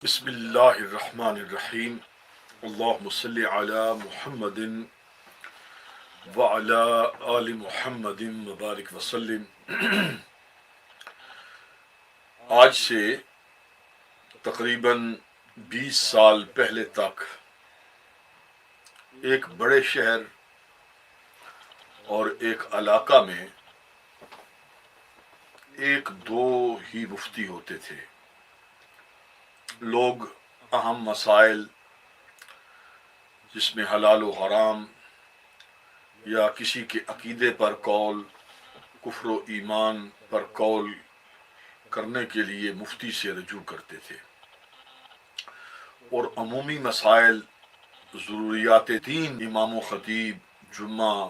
بسم اللہ الرحمن الرحیم اللہم صلی علی محمد وعلی آل محمد مبارک وسلم۔ آج سے تقریباً 20 سال پہلے تک ایک بڑے شہر اور ایک علاقہ میں ایک دو ہی مفتی ہوتے تھے۔ لوگ اہم مسائل جس میں حلال و حرام یا کسی کے عقیدے پر قول، کفر و ایمان پر قول کرنے کے لیے مفتی سے رجوع کرتے تھے، اور عمومی مسائل، ضروریات دین امام و خطیب جمعہ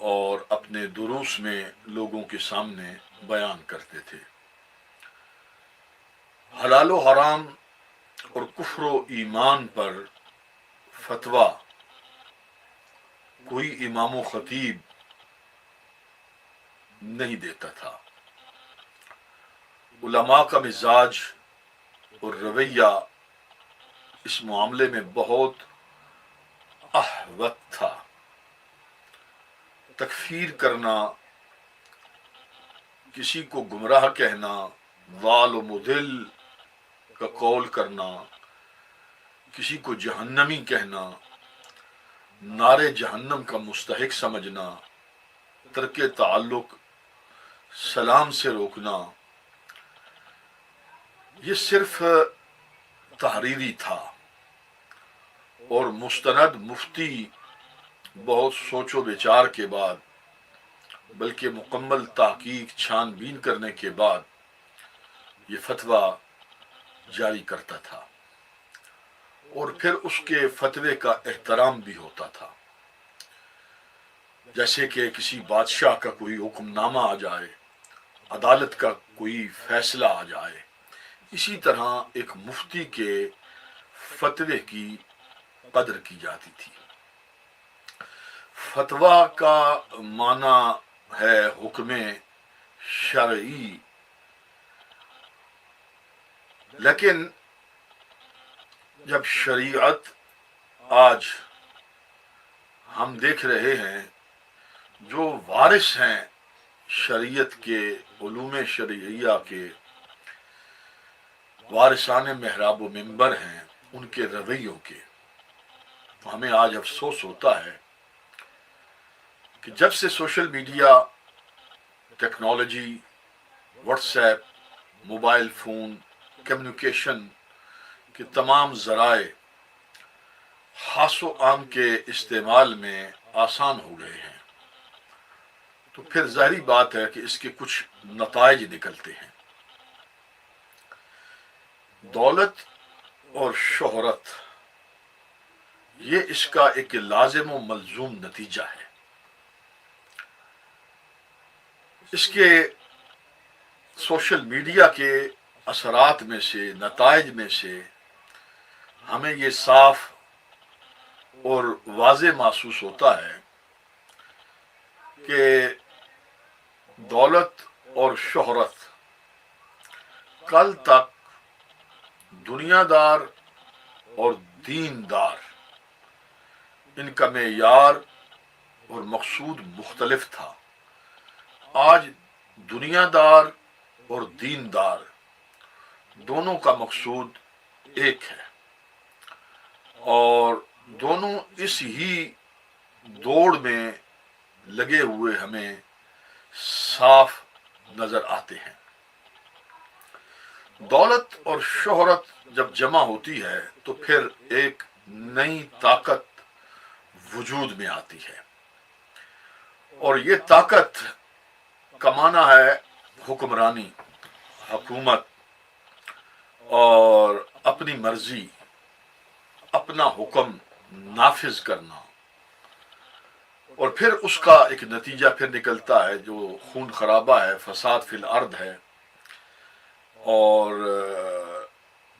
اور اپنے دروس میں لوگوں کے سامنے بیان کرتے تھے۔ حلال و حرام اور کفر و ایمان پر فتویٰ کوئی امام و خطیب نہیں دیتا تھا۔ علماء کا مزاج اور رویہ اس معاملے میں بہت احوط تھا۔ تکفیر کرنا، کسی کو گمراہ کہنا، ضال و مضل کا قول کرنا، کسی کو جہنمی کہنا، نار جہنم کا مستحق سمجھنا، ترک تعلق، سلام سے روکنا، یہ صرف تحریری تھا، اور مستند مفتی بہت سوچ و بچار کے بعد، بلکہ مکمل تحقیق چھان بین کرنے کے بعد یہ فتویٰ جاری کرتا تھا، اور پھر اس کے فتوے کا احترام بھی ہوتا تھا۔ جیسے کہ کسی بادشاہ کا کوئی حکم نامہ آ جائے، عدالت کا کوئی فیصلہ آ جائے، اسی طرح ایک مفتی کے فتوے کی قدر کی جاتی تھی۔ فتویٰ کا معنی ہے حکم شرعی، لیکن جب شریعت آج ہم دیکھ رہے ہیں، جو وارث ہیں شریعت کے، علوم شرعیہ کے، وارثان محراب و منبر ہیں ان کے رویوں کے، تو ہمیں آج افسوس ہوتا ہے کہ جب سے social media, technology, what's app, mobile phone, communication کے تمام ذرائع خاص و عام کے استعمال میں آسان ہو گئے ہیں، تو پھر ظاہری بات ہے کہ اس کے کچھ نتائج نکلتے ہیں۔ دولت اور شہرت، یہ اس کا ایک لازم و ملزوم نتیجہ ہے۔ اس کے سوشل میڈیا کے اثرات میں سے، نتائج میں سے ہمیں یہ صاف اور واضح محسوس ہوتا ہے کہ دولت اور شہرت کل تک دنیا دار اور دین دار، ان کا معیار اور مقصود مختلف تھا۔ آج دنیا دار اور دین دار دونوں کا مقصود ایک ہے، اور دونوں اس ہی دوڑ میں لگے ہوئے ہمیں صاف نظر آتے ہیں۔ دولت اور شہرت جب جمع ہوتی ہے تو پھر ایک نئی طاقت وجود میں آتی ہے، اور یہ طاقت کا معنی ہے حکمرانی، حکومت، اور اپنی مرضی، اپنا حکم نافذ کرنا، اور پھر اس کا ایک نتیجہ پھر نکلتا ہے جو خون خرابہ ہے، فساد فی الارض ہے۔ اور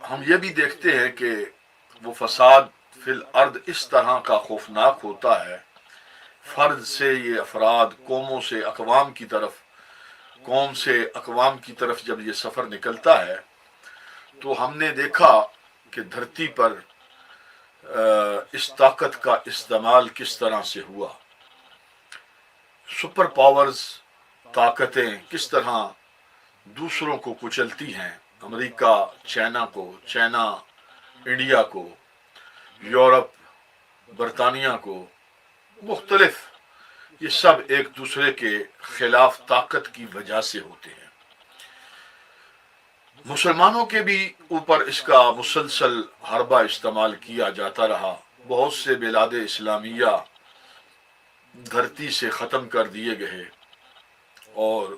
ہم یہ بھی دیکھتے ہیں کہ وہ فساد فی الارض اس طرح کا خوفناک ہوتا ہے، فرد سے یہ افراد، قوموں سے اقوام کی طرف، قوم سے اقوام کی طرف جب یہ سفر نکلتا ہے تو ہم نے دیکھا کہ دھرتی پر اس طاقت کا استعمال کس طرح سے ہوا. سپر پاورز طاقتیں کس طرح دوسروں کو کچلتی ہیں. امریکہ چائنا کو، چائنا انڈیا کو، یورپ برطانیہ کو، مختلف، یہ سب ایک دوسرے کے خلاف طاقت کی وجہ سے ہوتے ہیں. مسلمانوں کے بھی اوپر اس کا مسلسل حربہ استعمال کیا جاتا رہا. بہت سے بلاد اسلامیہ دھرتی سے ختم کر دیے گئے اور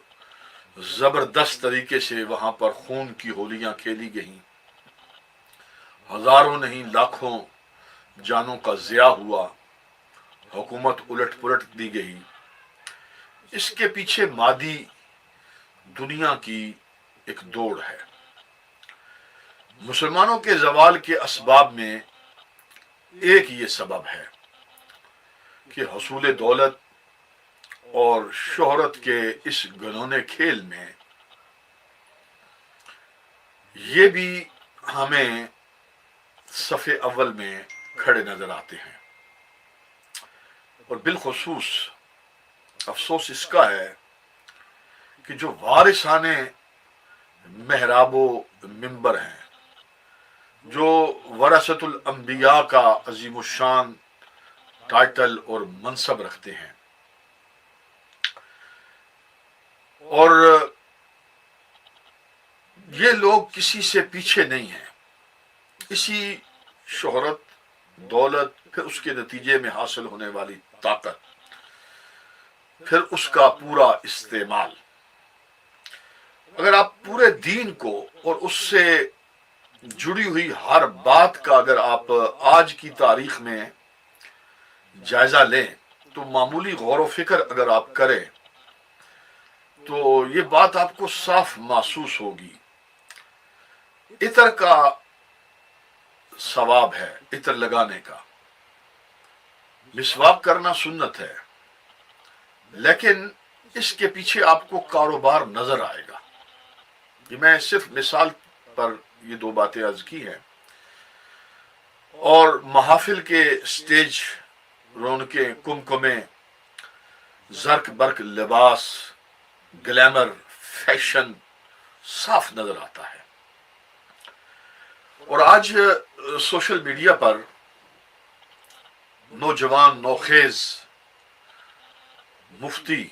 زبردست طریقے سے وہاں پر خون کی ہولیاں کھیلی گئیں. ہزاروں نہیں لاکھوں جانوں کا ضیاع ہوا. حکومت الٹ پلٹ دی گئی. اس کے پیچھے مادی دنیا کی ایک دوڑ ہے. مسلمانوں کے زوال کے اسباب میں ایک یہ سبب ہے کہ حصول دولت اور شہرت کے اس گھنونے کھیل میں یہ بھی ہمیں صف اول میں کھڑے نظر آتے ہیں. اور بالخصوص افسوس اس کا ہے کہ جو وارثان محراب و منبر ہیں، جو ورثۃ الانبیاء کا عظیم الشان ٹائٹل اور منصب رکھتے ہیں، اور یہ لوگ کسی سے پیچھے نہیں ہیں. اسی شہرت، دولت، پھر اس کے نتیجے میں حاصل ہونے والی طاقت، پھر اس کا پورا استعمال. اگر آپ پورے دین کو اور اس سے جڑی ہوئی ہر بات کا اگر آپ آج کی تاریخ میں جائزہ لیں تو معمولی غور و فکر اگر آپ کریں تو یہ بات آپ کو صاف محسوس ہوگی. عطر کا ثواب ہے، عطر لگانے کا. مسواک کرنا سنت ہے، لیکن اس کے پیچھے آپ کو کاروبار نظر آئے گا. یہ میں صرف مثال پر یہ دو باتیں عرض کی ہیں. اور محافل کے سٹیج رونقیں، کمکمیں، زرق برق لباس، گلیمر، فیشن صاف نظر آتا ہے. اور آج سوشل میڈیا پر نوجوان نوخیز مفتی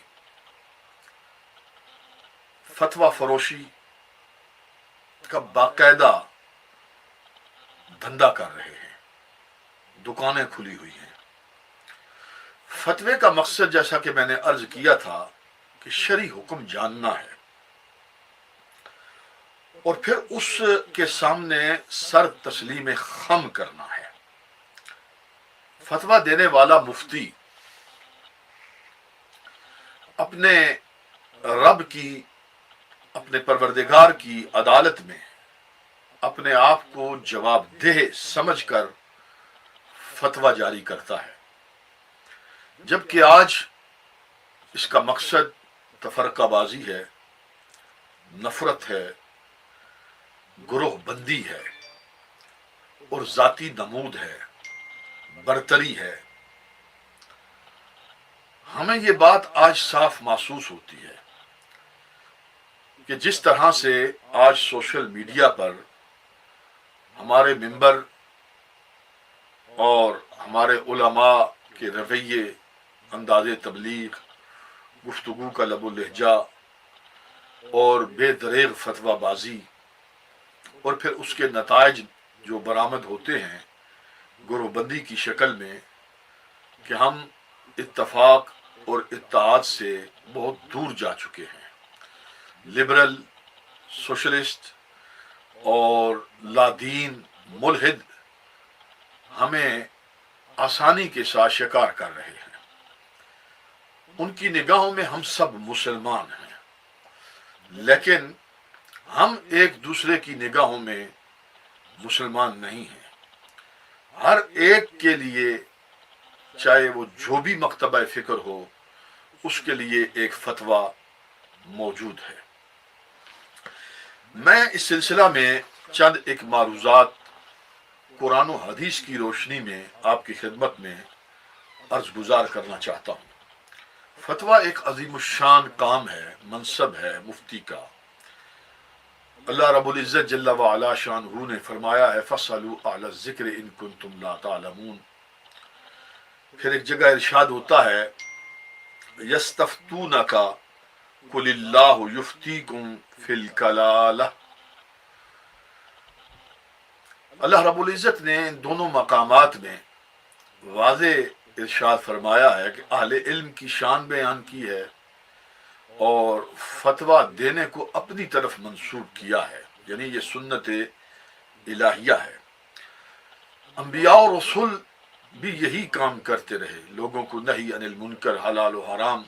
فتویٰ فروشی کا باقاعدہ دھندا کر رہے ہیں. دکانیں کھلی ہوئی ہیں. فتوے کا مقصد جیسا کہ میں نے عرض کیا تھا کہ شرعی حکم جاننا ہے اور پھر اس کے سامنے سر تسلیم خم کرنا ہے. فتویٰ دینے والا مفتی اپنے رب کی، اپنے پروردگار کی عدالت میں اپنے آپ کو جواب دہ سمجھ کر فتویٰ جاری کرتا ہے، جبکہ آج اس کا مقصد تفرقہ بازی ہے، نفرت ہے، گروہ بندی ہے اور ذاتی نمود ہے، برتری ہے. ہمیں یہ بات آج صاف محسوس ہوتی ہے کہ جس طرح سے آج سوشل میڈیا پر ہمارے منبر اور ہمارے علماء کے رویے، انداز تبلیغ، گفتگو کا لب و لہجہ اور بے دریغ فتویٰ بازی، اور پھر اس کے نتائج جو برآمد ہوتے ہیں گروہ بندی کی شکل میں، کہ ہم اتفاق اور اتحاد سے بہت دور جا چکے ہیں. لبرل، سوشلسٹ اور لادین ملحد ہمیں آسانی کے ساتھ شکار کر رہے ہیں. ان کی نگاہوں میں ہم سب مسلمان ہیں، لیکن ہم ایک دوسرے کی نگاہوں میں مسلمان نہیں ہیں. ہر ایک کے لیے، چاہے وہ جو بھی مکتبہ فکر ہو، اس کے لیے ایک فتویٰ موجود ہے. میں اس سلسلہ میں چند ایک معروضات قرآن و حدیث کی روشنی میں آپ کی خدمت میں عرض گزار کرنا چاہتا ہوں۔ فتویٰ ایک عظیم الشان کام ہے، منصب ہے مفتی کا۔ اللہ رب العزت جل وعلا شانہ نے فرمایا ہے فَاسْأَلُوا أَهْلَ الذِّكْرِ إِن كُنتُمْ لَا تَعْلَمُونَ۔ پھر ایک جگہ ارشاد ہوتا ہے يَسْتَفْتُونَكَ قُلِ اللَّهُ يُفْتِيكُمْ فِي الْكَلَالَةِ۔ اللہ رب العزت نے ان دونوں مقامات میں واضح ارشاد فرمایا ہے کہ اہل علم کی شان بیان کی ہے اور فتویٰ دینے کو اپنی طرف منسوب کیا ہے، یعنی یہ سنت الہیہ ہے۔ انبیاء اور رسول بھی یہی کام کرتے رہے، لوگوں کو نہی عن المنکر، حلال و حرام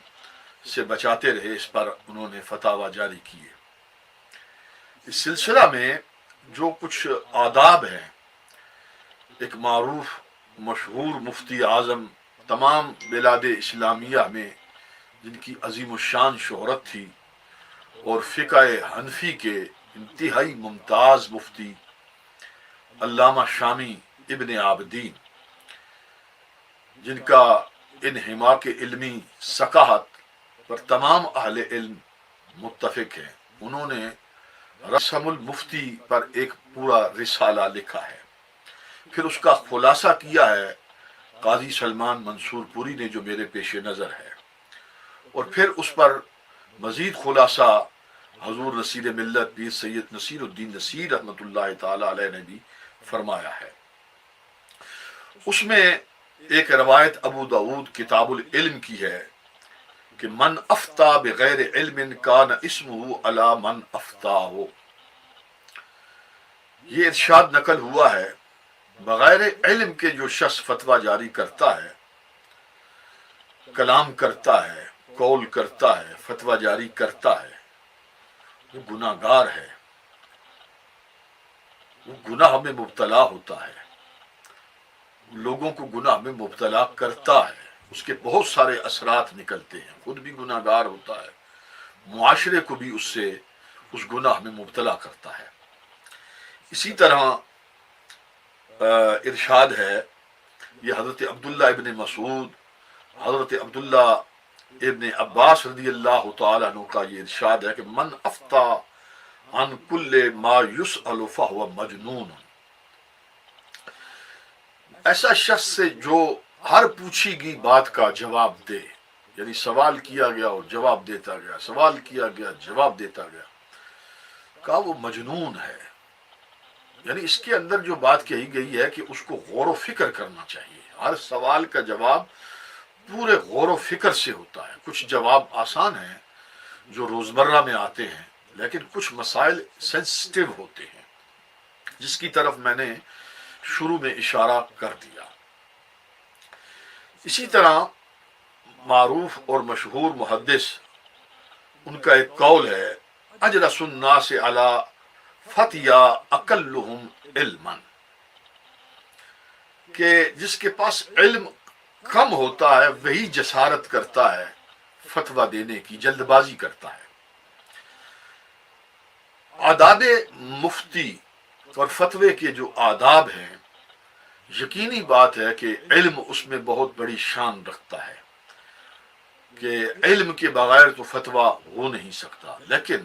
سے بچاتے رہے، اس پر انہوں نے فتاوی جاری کیے۔ اس سلسلہ میں جو کچھ آداب ہیں، ایک معروف مشہور مفتی اعظم تمام بلاد اسلامیہ میں جن کی عظیم الشان شہرت تھی، اور فقہ حنفی کے انتہائی ممتاز مفتی علامہ شامی ابن عابدین، جن کا انحماق علمی ثقافت پر تمام اہل علم متفق ہیں، انہوں نے رسم المفتی پر ایک پورا رسالہ لکھا ہے۔ پھر اس کا خلاصہ کیا ہے قاضی سلمان منصور پوری نے، جو میرے پیش نظر ہے، اور پھر اس پر مزید خلاصہ حضور نصیر ملت پیر سید نصیر الدین نصیر رحمۃ اللہ تعالی علیہ نے بھی فرمایا ہے۔ اس میں ایک روایت ابو داود کتاب العلم کی ہے کہ من افتا بغیر علم کان اسمہ علی من افتاہ۔ یہ ارشاد نقل ہوا ہے بغیر علم کے جو شخص فتویٰ جاری کرتا ہے، کلام کرتا ہے، قول کرتا ہے، فتویٰ جاری کرتا ہے، وہ گناہ گار ہے، وہ گناہ میں مبتلا ہوتا ہے، لوگوں کو گناہ میں مبتلا کرتا ہے، اس کے بہت سارے اثرات نکلتے ہیں، خود بھی گناہ گار ہوتا ہے، معاشرے کو بھی اس سے اس گناہ میں مبتلا کرتا ہے۔ اسی طرح ارشاد ہے، یہ حضرت عبداللہ ابن مسعود، حضرت عبداللہ ابن عباس رضی اللہ تعالیٰ عنہ کا یہ ارشاد ہے کہ من افتا عن کل ما یسأل فہو مجنون۔ ایسا شخص سے جو ہر پوچھی گئی بات کا جواب دے، یعنی سوال کیا گیا اور جواب دیتا گیا، سوال کیا گیا جواب دیتا گیا، کہا وہ مجنون ہے۔ یعنی اس کے اندر جو بات کہی گئی ہے کہ اس کو غور و فکر کرنا چاہیے، ہر سوال کا جواب پورے غور و فکر سے ہوتا ہے۔ کچھ جواب آسان ہیں جو روزمرہ میں آتے ہیں، لیکن کچھ مسائل سینسٹیو ہوتے ہیں، جس کی طرف میں نے شروع میں اشارہ کر دیا۔ اسی طرح معروف اور مشہور محدث، ان کا ایک قول ہے اجلس الناس علی فتیا اقلہم علما، کہ جس کے پاس علم کم ہوتا ہے وہی جسارت کرتا ہے فتویٰ دینے کی، جلد بازی کرتا ہے۔ آداب مفتی اور فتوے کے جو آداب ہیں، یقینی بات ہے کہ علم اس میں بہت بڑی شان رکھتا ہے، کہ علم کے بغیر تو فتویٰ ہو نہیں سکتا۔ لیکن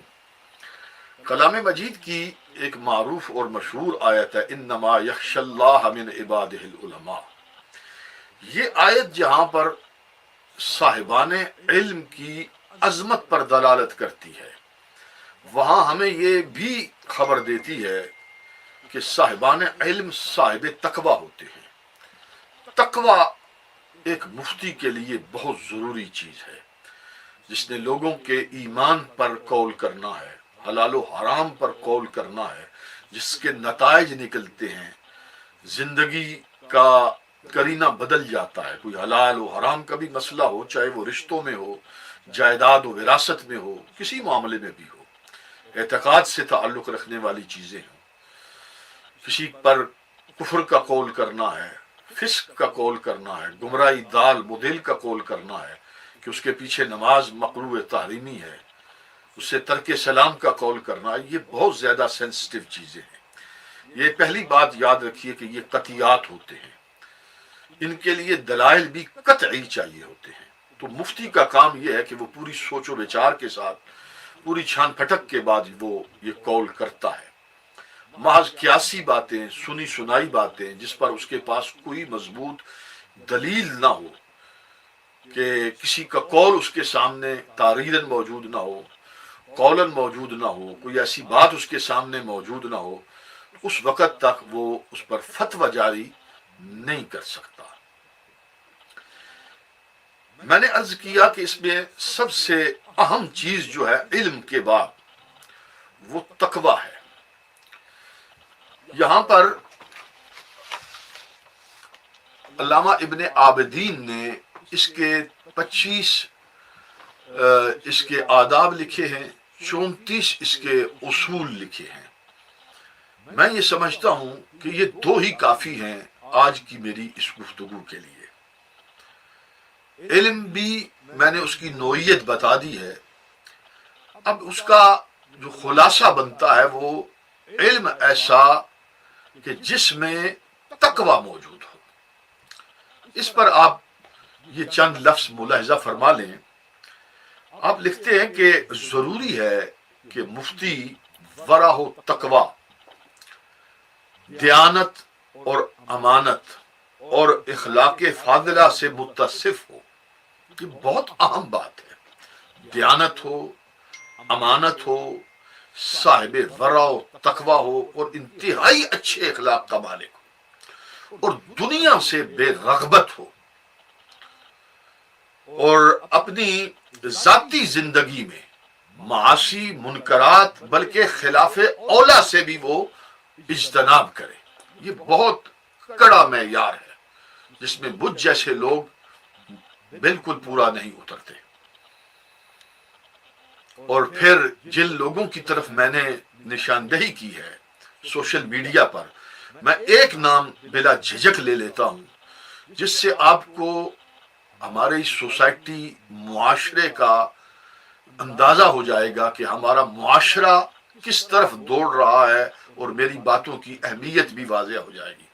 کلام مجید کی ایک معروف اور مشہور آیت ہے انما یخشی اللہ من عبادہ العلماء۔ یہ آیت جہاں پر صاحبان علم کی عظمت پر دلالت کرتی ہے، وہاں ہمیں یہ بھی خبر دیتی ہے کہ صاحبان علم صاحب تقوی ہوتے ہیں۔ تقوی ایک مفتی کے لیے بہت ضروری چیز ہے، جس نے لوگوں کے ایمان پر قول کرنا ہے، حلال و حرام پر قول کرنا ہے، جس کے نتائج نکلتے ہیں، زندگی کا کرینہ بدل جاتا ہے۔ کوئی حلال و حرام کا بھی مسئلہ ہو، چاہے وہ رشتوں میں ہو، جائیداد و وراثت میں ہو، کسی معاملے میں بھی ہو، اعتقاد سے تعلق رکھنے والی چیزیں ہوں، کسی پر کفر کا قول کرنا ہے، فسق کا قول کرنا ہے، گمراہی دال مدل کا قول کرنا ہے کہ اس کے پیچھے نماز مقروء تحریمی ہے، اس سے ترک سلام کا قول کرنا، یہ بہت زیادہ سینسٹیو چیزیں ہیں۔ یہ پہلی بات یاد رکھیے کہ یہ قطعیات ہوتے ہیں، ان کے لیے دلائل بھی قطعی چاہیے ہوتے ہیں۔ تو مفتی کا کام یہ ہے کہ وہ پوری سوچ و وچار کے ساتھ، پوری چھان پھٹک کے بعد وہ یہ قول کرتا ہے۔ محض قیاسی باتیں، سنی سنائی باتیں جس پر اس کے پاس کوئی مضبوط دلیل نہ ہو، کہ کسی کا قول اس کے سامنے تاریخاً موجود نہ ہو، قولاً موجود نہ ہو، کوئی ایسی بات اس کے سامنے موجود نہ ہو، اس وقت تک وہ اس پر فتویٰ جاری نہیں کر سکتا۔ میں نے عرض کیا کہ اس میں سب سے اہم چیز جو ہے علم کے بعد وہ تقویٰ ہے۔ یہاں پر علامہ ابن عابدین نے اس کے 25 اس کے آداب لکھے ہیں، 34 اس کے اصول لکھے ہیں۔ میں یہ سمجھتا ہوں کہ یہ 2 ہی کافی ہیں آج کی میری اس گفتگو کے لیے۔ علم بھی میں نے اس کی نوعیت بتا دی ہے، اب اس کا جو خلاصہ بنتا ہے وہ علم ایسا کہ جس میں تقویٰ موجود ہو۔ اس پر آپ یہ چند لفظ ملاحظہ فرما لیں۔ آپ لکھتے ہیں کہ ضروری ہے کہ مفتی ورع و تقویٰ، دیانت اور امانت اور اخلاق فاضلہ سے متصف ہو۔ یہ بہت اہم بات ہے۔ دیانت ہو، امانت ہو، صاحب ورع و تقویٰ ہو اور انتہائی اچھے اخلاق کا مالک ہو، اور دنیا سے بے رغبت ہو، اور اپنی ذاتی زندگی میں معاصی، منکرات بلکہ خلاف اولا سے بھی وہ اجتناب کرے۔ یہ بہت کڑا معیار ہے جس میں مجھ جیسے لوگ بالکل پورا نہیں اترتے۔ اور پھر جن لوگوں کی طرف میں نے نشاندہی کی ہے سوشل میڈیا پر، میں ایک نام بلا جھجک لے لیتا ہوں جس سے آپ کو ہماری سوسائٹی، معاشرے کا اندازہ ہو جائے گا کہ ہمارا معاشرہ کس طرف دوڑ رہا ہے، اور میری باتوں کی اہمیت بھی واضح ہو جائے گی۔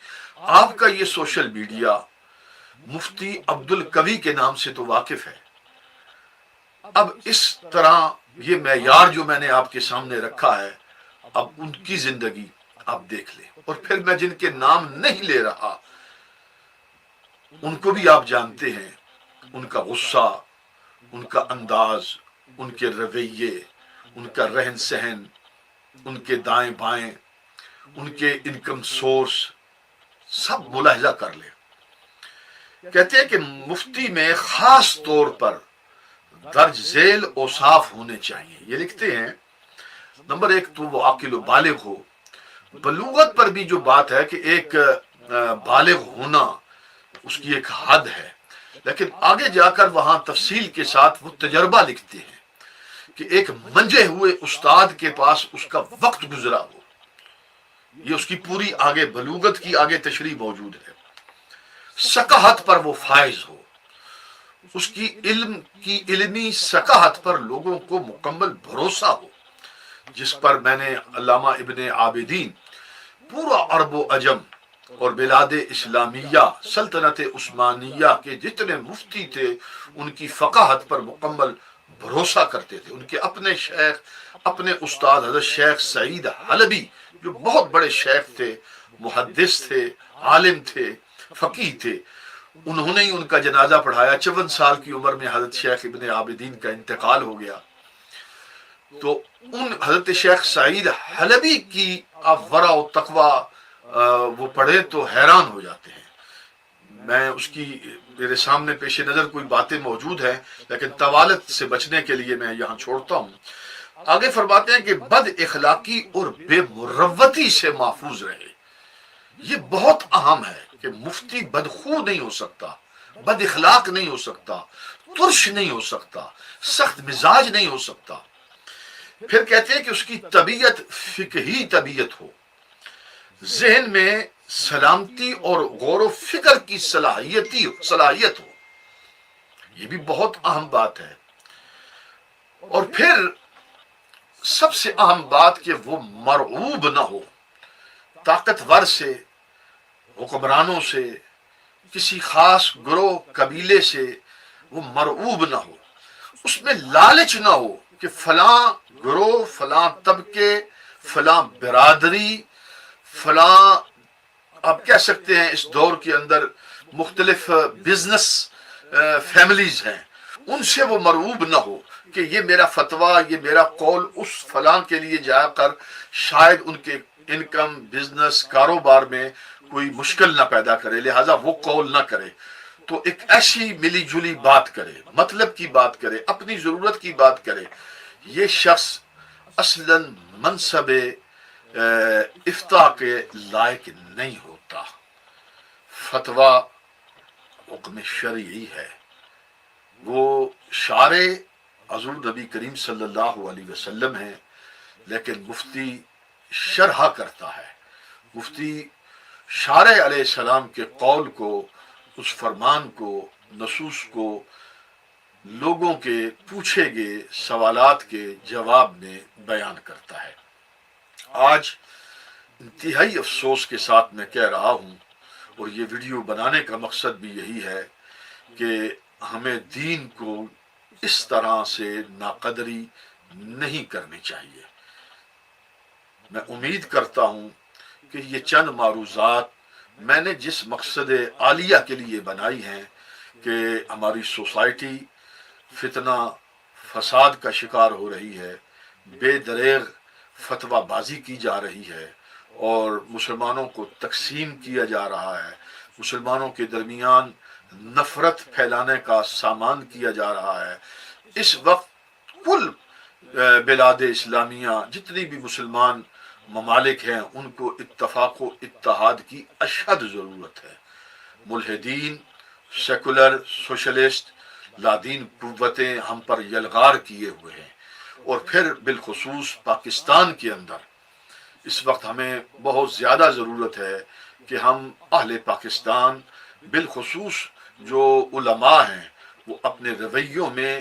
آپ کا یہ سوشل میڈیا مفتی عبد القوی کے نام سے تو واقف ہے۔ اب اس طرح یہ معیار جو میں نے آپ کے سامنے رکھا ہے، اب ان کی زندگی آپ دیکھ لیں، اور پھر میں جن کے نام نہیں لے رہا ان کو بھی آپ جانتے ہیں، ان کا غصہ، ان کا انداز، ان کے رویے، ان کا رہن سہن، ان کے دائیں بائیں، ان کے انکم سورس، سب ملاحظہ کر لیں۔ کہتے ہیں کہ مفتی میں خاص طور پر درج ذیل اوصاف ہونے چاہیے۔ یہ لکھتے ہیں نمبر 1 تو وہ عاقل و بالغ ہو۔ بلوغت پر بھی جو بات ہے کہ ایک بالغ ہونا اس کی ایک حد ہے، لیکن آگے جا کر وہاں تفصیل کے ساتھ وہ تجربہ لکھتے ہیں کہ ایک منجے ہوئے استاد کے پاس اس کا وقت گزرا ہو۔ یہ اس کی پوری آگے بلوغت کی آگے تشریح موجود ہے۔ ثقافت پر وہ فائز ہو، اس کی علمی ثقافت پر لوگوں کو مکمل بھروسہ ہو، جس پر میں نے علامہ ابن عابدین پورا عرب و عجم اور بلاد اسلامیہ، سلطنت عثمانیہ کے جتنے مفتی تھے ان کی فقاہت پر مکمل بھروسہ کرتے تھے۔ ان کے اپنے شیخ، اپنے استاد حضرت شیخ سعید حلبی جو بہت بڑے شیخ تھے، محدث تھے، عالم تھے، فقیہ تھے، انہوں نے ہی ان کا جنازہ پڑھایا۔ 54 سال کی عمر میں حضرت شیخ ابن عابدین کا انتقال ہو گیا۔ تو ان حضرت شیخ سعید حلبی کی آپ ورع و تقویٰ وہ پڑھے تو حیران ہو جاتے ہیں۔ میں اس کی میرے سامنے پیش نظر کوئی باتیں موجود ہیں، لیکن طوالت سے بچنے کے لیے میں یہاں چھوڑتا ہوں۔ آگے فرماتے ہیں کہ بد اخلاقی اور بے مروتی سے محفوظ رہے۔ یہ بہت اہم ہے کہ مفتی بدخو نہیں ہو سکتا، بد اخلاق نہیں ہو سکتا، ترش نہیں ہو سکتا، سخت مزاج نہیں ہو سکتا۔ پھر کہتے ہیں کہ اس کی طبیعت فقہی طبیعت ہو، ذہن میں سلامتی اور غور و فکر کی صلاحیت ہو۔ یہ بھی بہت اہم بات ہے۔ اور پھر سب سے اہم بات کہ وہ مرعوب نہ ہو، طاقتور سے، حکمرانوں سے، کسی خاص گروہ قبیلے سے وہ مرعوب نہ ہو، اس میں لالچ نہ ہو کہ فلاں گروہ، فلاں طبقے، فلاں برادری، فلاں، آپ کہہ سکتے ہیں اس دور کے اندر مختلف بزنس فیملیز ہیں، ان سے وہ مرعوب نہ ہو کہ یہ میرا فتویٰ، یہ میرا قول اس فلاں کے لیے جا کر شاید ان کے انکم، بزنس، کاروبار میں کوئی مشکل نہ پیدا کرے، لہذا وہ قول نہ کرے۔ تو ایک ایسی ملی جلی بات کرے، مطلب کی بات کرے، اپنی ضرورت کی بات کرے، یہ شخص اصلاً منصب افتاء کے لائق نہیں ہوتا۔ فتویٰ حکم شرعی ہے، وہ شارع حضور نبی کریم صلی اللہ علیہ وسلم ہیں، لیکن مفتی شرح کرتا ہے۔ مفتی شارع علیہ السلام کے قول کو، اس فرمان کو، نصوص کو لوگوں کے پوچھے گئے سوالات کے جواب میں بیان کرتا ہے۔ آج انتہائی افسوس کے ساتھ میں کہہ رہا ہوں، اور یہ ویڈیو بنانے کا مقصد بھی یہی ہے کہ ہمیں دین کو اس طرح سے ناقدری نہیں کرنی چاہیے۔ میں امید کرتا ہوں کہ یہ چند معروضات میں نے جس مقصد عالیہ کے لیے بنائی ہیں کہ ہماری سوسائٹی فتنہ فساد کا شکار ہو رہی ہے، بے دریغ فتویٰ بازی کی جا رہی ہے، اور مسلمانوں کو تقسیم کیا جا رہا ہے، مسلمانوں کے درمیان نفرت پھیلانے کا سامان کیا جا رہا ہے۔ اس وقت کل بلاد اسلامیہ، جتنی بھی مسلمان ممالک ہیں، ان کو اتفاق و اتحاد کی اشد ضرورت ہے۔ ملحدین، سیکولر، سوشلسٹ، لادین قوتیں ہم پر یلغار کیے ہوئے ہیں، اور پھر بالخصوص پاکستان کے اندر اس وقت ہمیں بہت زیادہ ضرورت ہے کہ ہم اہل پاکستان، بالخصوص جو علماء ہیں، وہ اپنے رویوں میں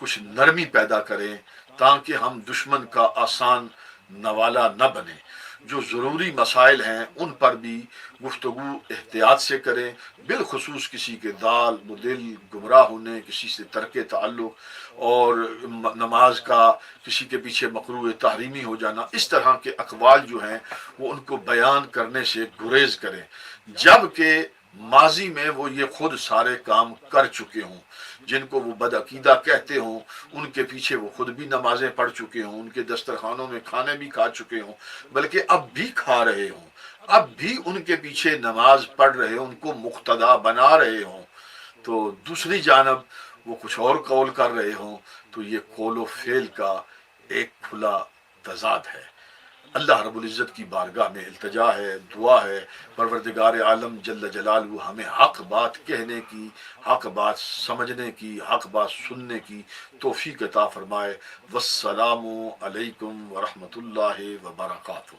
کچھ نرمی پیدا کریں تاکہ ہم دشمن کا آسان نوالا نہ بنے۔ جو ضروری مسائل ہیں ان پر بھی گفتگو احتیاط سے کریں، بالخصوص کسی کے دال مدل گمراہ ہونے، کسی سے ترک تعلق، اور نماز کا کسی کے پیچھے مکروہ تحریمی ہو جانا، اس طرح کے اقوال جو ہیں وہ ان کو بیان کرنے سے گریز کریں، جبکہ ماضی میں وہ یہ خود سارے کام کر چکے ہوں۔ جن کو وہ بدعقیدہ کہتے ہوں، ان کے پیچھے وہ خود بھی نمازیں پڑھ چکے ہوں، ان کے دسترخوانوں میں کھانے بھی کھا چکے ہوں، بلکہ اب بھی کھا رہے ہوں، اب بھی ان کے پیچھے نماز پڑھ رہے ہوں، ان کو مقتدا بنا رہے ہوں، تو دوسری جانب وہ کچھ اور قول کر رہے ہوں، تو یہ قول و فعل کا ایک کھلا تضاد ہے۔ اللہ رب العزت کی بارگاہ میں التجا ہے، دعا ہے، پروردگار عالم جل جلالہ ہمیں حق بات کہنے کی، حق بات سمجھنے کی، حق بات سننے کی توفیق عطا فرمائے۔ والسلام علیکم ورحمۃ اللہ وبرکاتہ۔